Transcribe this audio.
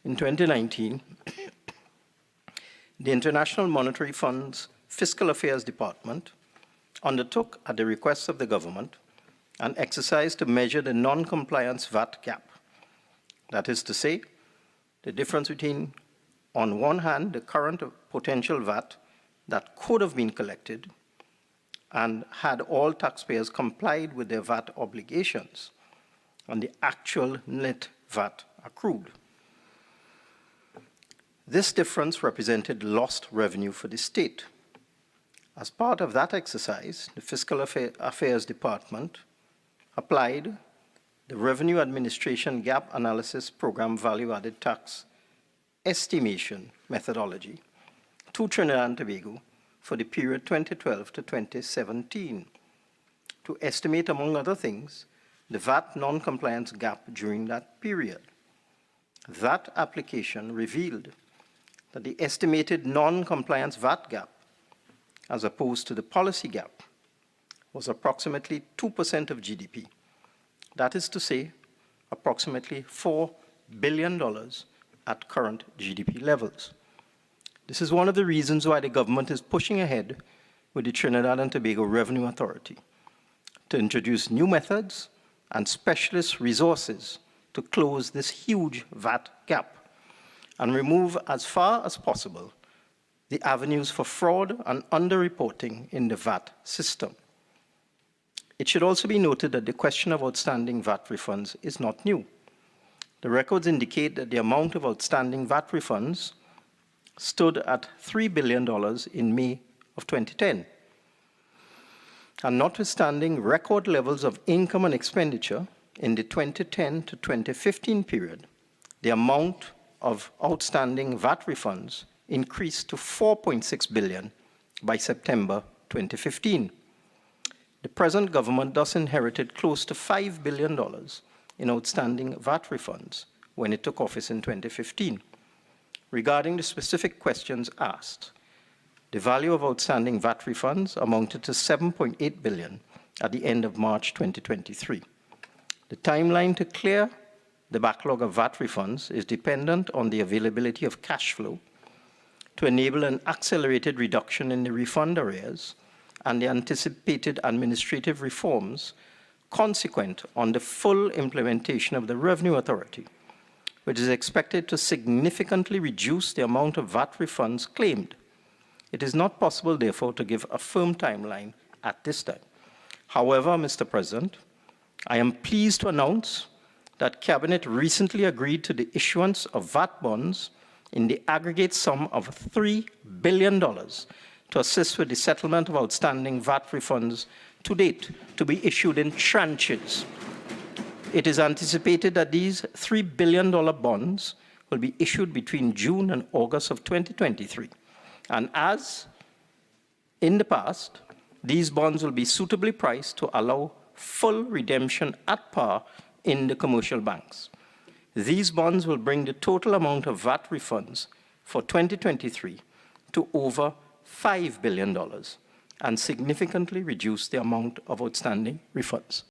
in 2019, the International Monetary Fund's Fiscal Affairs Department undertook, at the request of the government, an exercise to measure the non-compliance VAT gap. That is to say, the difference between, on one hand, the current potential VAT that could have been collected and had all taxpayers complied with their VAT obligations, and the actual net VAT accrued. This difference represented lost revenue for the state. As part of that exercise, the Fiscal Affairs Department applied the Revenue Administration Gap Analysis Program Value-Added Tax estimation methodology to Trinidad and Tobago for the period 2012 to 2017 to estimate, among other things, the VAT non-compliance gap during that period. That application revealed that the estimated non-compliance VAT gap, as opposed to the policy gap, was approximately 2% of GDP. That is to say, approximately $4 billion at current GDP levels. This is one of the reasons why the government is pushing ahead with the Trinidad and Tobago Revenue Authority to introduce new methods and specialist resources to close this huge VAT gap and remove as far as possible the avenues for fraud and underreporting in the VAT system. It should also be noted that the question of outstanding VAT refunds is not new. The records indicate that the amount of outstanding VAT refunds stood at $3 billion in May of 2010. And notwithstanding record levels of income and expenditure in the 2010 to 2015 period, the amount of outstanding VAT refunds increased to $4.6 billion by September 2015. The present government thus inherited close to $5 billion in outstanding VAT refunds when it took office in 2015. Regarding the specific questions asked, the value of outstanding VAT refunds amounted to $7.8 billion at the end of March 2023. The timeline to clear the backlog of VAT refunds is dependent on the availability of cash flow to enable an accelerated reduction in the refund arrears and the anticipated administrative reforms consequent on the full implementation of the Revenue Authority, which is expected to significantly reduce the amount of VAT refunds claimed. It is not possible, therefore, to give a firm timeline at this time. However, Mr. President, I am pleased to announce that Cabinet recently agreed to the issuance of VAT bonds in the aggregate sum of $3 billion to assist with the settlement of outstanding VAT refunds to date, to be issued in tranches. It is anticipated that these $3 billion bonds will be issued between June and August of 2023. And as in the past, these bonds will be suitably priced to allow full redemption at par in the commercial banks. These bonds will bring the total amount of VAT refunds for 2023 to over $5 billion and significantly reduce the amount of outstanding refunds.